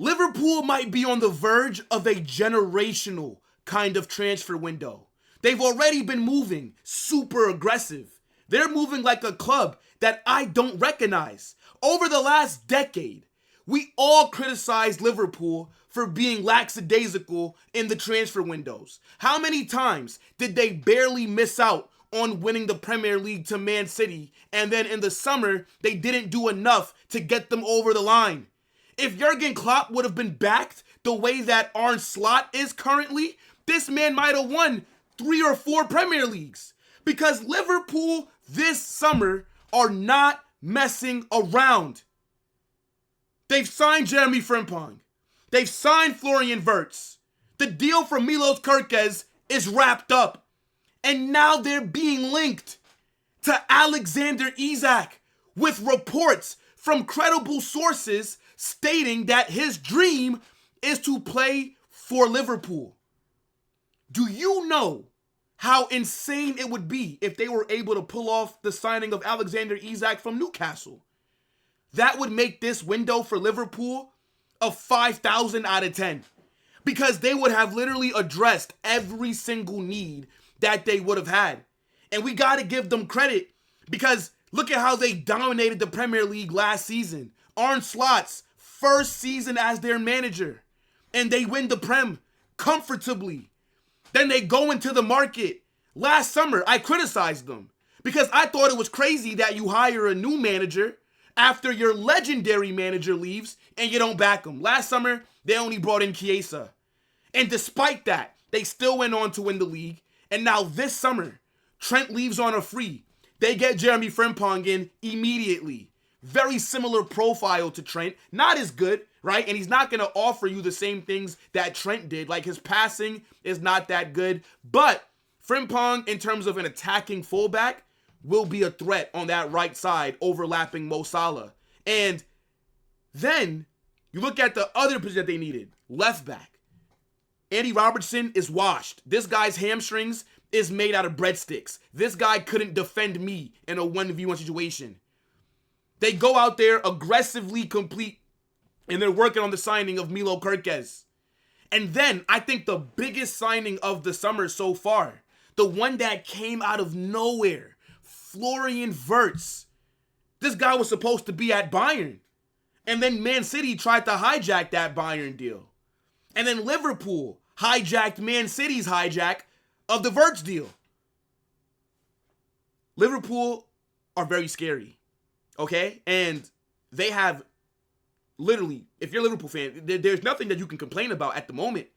Liverpool might be on the verge of a generational kind of transfer window. They've already been moving super aggressive. They're moving like a club that I don't recognize. Over the last decade, we all criticized Liverpool for being lackadaisical in the transfer windows. How many times did they barely miss out on winning the Premier League to Man City, and then in the summer, they didn't do enough to get them over the line? If Jurgen Klopp would have been backed the way that Arne Slot is currently, this man might have won 3 or 4 Premier Leagues. Because Liverpool this summer are not messing around. They've signed Jeremy Frimpong. They've signed Florian Wirtz. The deal for Milos Kerkez is wrapped up. And now they're being linked to Alexander Isak with reports from credible sources stating that his dream is to play for Liverpool. Do you know how insane it would be if they were able to pull off the signing of Alexander Isak from Newcastle? That would make this window for Liverpool a 5,000 out of 10. Because they would have literally addressed every single need that they would have had. And we got to give them credit because look at how they dominated the Premier League last season. Arne Slot's first season as their manager. And they win the Prem comfortably. Then they go into the market. Last summer, I criticized them because I thought it was crazy that you hire a new manager after your legendary manager leaves and you don't back him. Last summer, they only brought in Chiesa. And despite that, they still went on to win the league. And now this summer, Trent leaves on a free. They get Jeremy Frimpong in immediately. Very similar profile to Trent. Not as good, right? And he's not going to offer you the same things that Trent did. Like his passing is not that good. But Frimpong, in terms of an attacking fullback, will be a threat on that right side, overlapping Mo Salah. And then you look at the other position that they needed, left back. Andy Robertson is washed. This guy's hamstrings is made out of breadsticks. This guy couldn't defend me in a 1v1 situation. They go out there aggressively complete, and they're working on the signing of Milo Kerkez. And then I think the biggest signing of the summer so far, the one that came out of nowhere, Florian Wirtz. This guy was supposed to be at Bayern. And then Man City tried to hijack that Bayern deal. And then Liverpool hijacked Man City's hijack of the Wirtz deal. Liverpool are very scary, okay? And they have literally, if you're a Liverpool fan, there's nothing that you can complain about at the moment.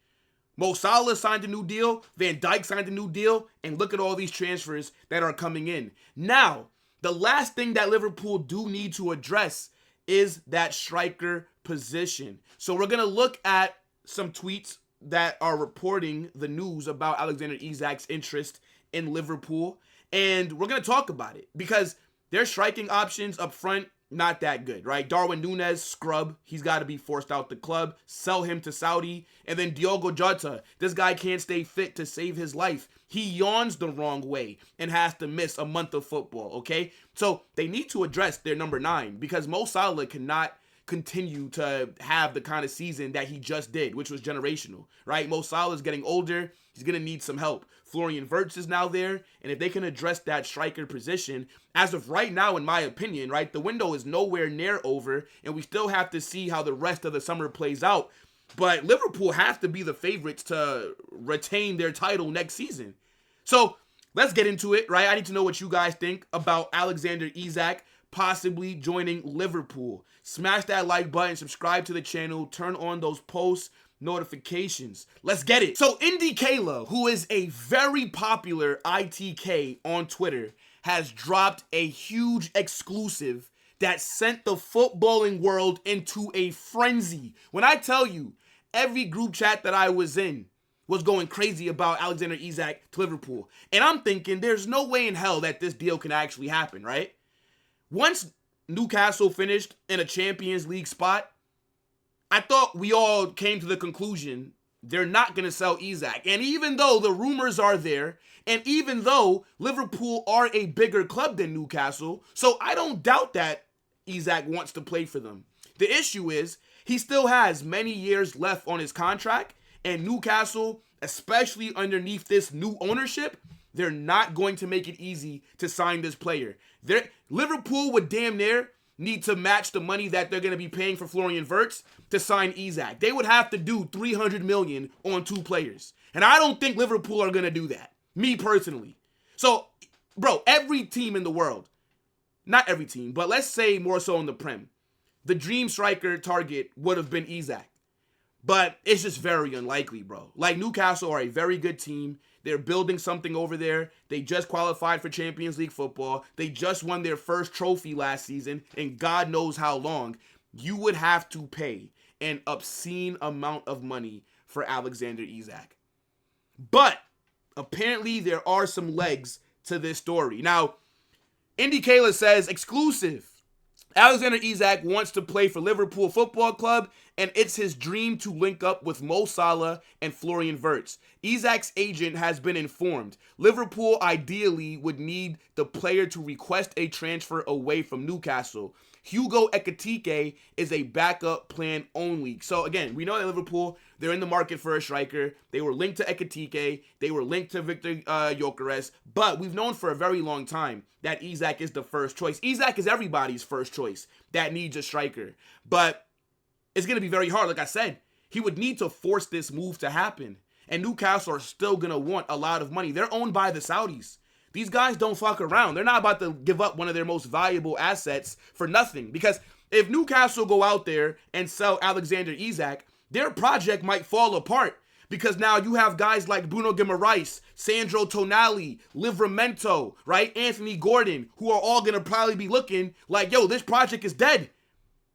Mo Salah signed a new deal, Van Dijk signed a new deal, and look at all these transfers that are coming in. Now, the last thing that Liverpool do need to address is that striker position. So we're going to look at some tweets that are reporting the news about Alexander Isak's interest in Liverpool. And we're going to talk about it because their striking options up front, not that good, right? Darwin Núñez, scrub. He's got to be forced out the club. Sell him to Saudi. And then Diogo Jota. This guy can't stay fit to save his life. He yawns the wrong way and has to miss a month of football, okay? So they need to address their number 9 because Mo Salah cannot continue to have the kind of season that he just did, which was generational, right? Mo Salah is getting older. He's going to need some help. Florian Wirtz is now there, and if they can address that striker position, as of right now, in my opinion, right, the window is nowhere near over, and we still have to see how the rest of the summer plays out. But Liverpool have to be the favorites to retain their title next season. So let's get into it, right? I need to know what you guys think about Alexander Isak possibly joining Liverpool. Smash that like button, subscribe to the channel, turn on those post notifications. Let's get it. So Indy Kayla, who is a very popular ITK on Twitter, has dropped a huge exclusive that sent the footballing world into a frenzy. When I tell you, every group chat that I was in was going crazy about Alexander Isak to Liverpool. And I'm thinking there's no way in hell that this deal can actually happen, right? Once Newcastle finished in a Champions League spot, I thought we all came to the conclusion they're not going to sell Isak. And even though the rumors are there, and even though Liverpool are a bigger club than Newcastle, so I don't doubt that Isak wants to play for them. The issue is He still has many years left on his contract, and Newcastle, especially underneath this new ownership, they're not going to make it easy to sign this player. Liverpool would damn near need to match the money that they're going to be paying for Florian Wirtz to sign Isak. They would have to do $300 million on 2 players. And I don't think Liverpool are going to do that, me personally. So, bro, every team in the world, not every team, but let's say more so in the Prem, the dream striker target would have been Isak. But it's just very unlikely, bro. Like, Newcastle are a very good team. They're building something over there. They just qualified for Champions League football. They just won their first trophy last season, and God knows how long. You would have to pay an obscene amount of money for Alexander Isak. But apparently there are some legs to this story. Now, Indy Kayla says, exclusive. Alexander Isak wants to play for Liverpool Football Club, and it's his dream to link up with Mo Salah and Florian Wirtz. Isak's agent has been informed. Liverpool ideally would need the player to request a transfer away from Newcastle. Hugo Ekitike is a backup plan only. So again, we know that Liverpool, they're in the market for a striker. They were linked to Ekitike. They were linked to Victor Gyökeres. But we've known for a very long time that Isak is the first choice. Isak is everybody's first choice that needs a striker. But it's going to be very hard. Like I said, he would need to force this move to happen. And Newcastle are still going to want a lot of money. They're owned by the Saudis. These guys don't fuck around. They're not about to give up one of their most valuable assets for nothing. Because if Newcastle go out there and sell Alexander Isak, their project might fall apart. Because now you have guys like Bruno Guimaraes, Sandro Tonali, Livramento, right? Anthony Gordon, who are all going to probably be looking like, yo, this project is dead.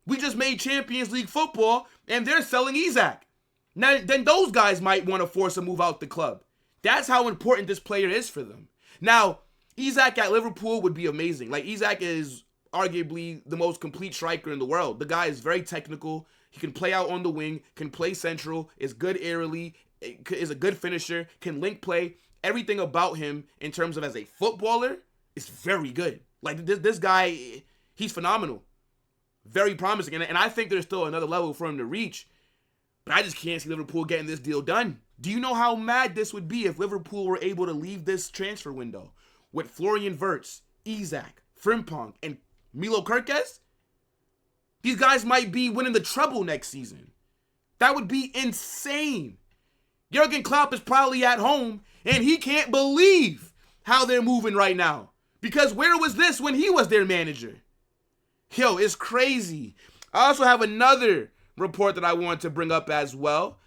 We just made Champions League football, and they're selling Isak. Now, then those guys might want to force a move out the club. That's how important this player is for them. Now, Isak at Liverpool would be amazing. Like, Isak is arguably the most complete striker in the world. The guy is very technical. He can play out on the wing, can play central, is good aerially, is a good finisher, can link play. Everything about him in terms of as a footballer is very good. Like, this guy, he's phenomenal. Very promising. And I think there's still another level for him to reach. But I just can't see Liverpool getting this deal done. Do you know how mad this would be if Liverpool were able to leave this transfer window with Florian Wirtz, Isak, Frimpong, and Milo Kerkez? These guys might be winning the treble next season. That would be insane. Jurgen Klopp is probably at home, and he can't believe how they're moving right now. Because where was this when he was their manager? Yo, it's crazy. I also have another report that I want to bring up as well.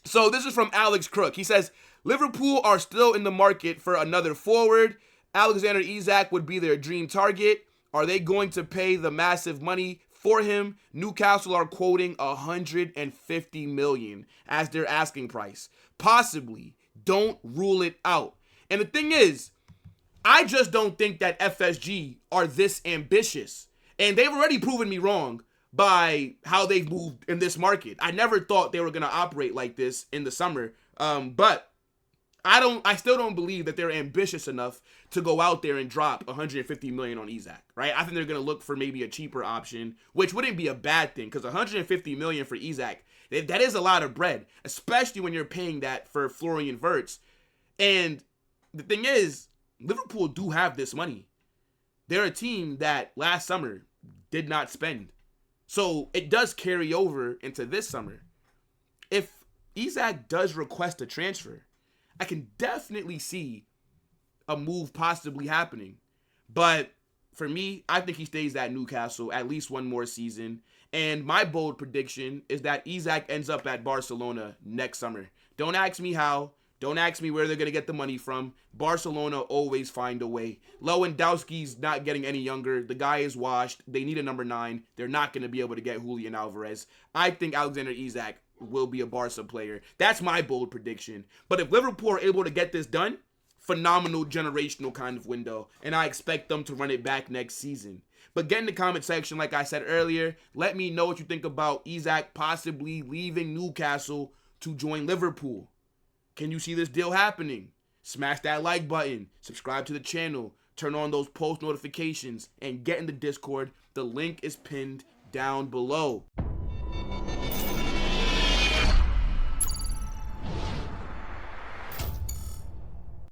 So this is from Alex Crook. He says, Liverpool are still in the market for another forward. Alexander Isak would be their dream target. Are they going to pay the massive money for him? Newcastle are quoting $150 million as their asking price. Possibly. Don't rule it out. And the thing is, I just don't think that FSG are this ambitious. And they've already proven me wrong by how they've moved in this market. I never thought they were going to operate like this in the summer. But I still don't believe that they're ambitious enough to go out there and drop $150 million on Isak, right? I think they're going to look for maybe a cheaper option, which wouldn't be a bad thing because $150 million for Isak, that is a lot of bread, especially when you're paying that for Florian Wirtz. And the thing is, Liverpool do have this money. They're a team that last summer did not spend. So it does carry over into this summer. If Isak does request a transfer, I can definitely see a move possibly happening. But for me, I think he stays at Newcastle at least one more season. And my bold prediction is that Isak ends up at Barcelona next summer. Don't ask me how. Don't ask me where they're going to get the money from. Barcelona always find a way. Lewandowski's not getting any younger. The guy is washed. They need a number 9. They're not going to be able to get Julian Alvarez. I think Alexander Isak will be a Barca player. That's my bold prediction. But if Liverpool are able to get this done, phenomenal generational kind of window. And I expect them to run it back next season. But get in the comment section, like I said earlier. Let me know what you think about Isak possibly leaving Newcastle to join Liverpool. Can you see this deal happening? Smash that like button, subscribe to the channel, turn on those post notifications, and get in the Discord. The link is pinned down below.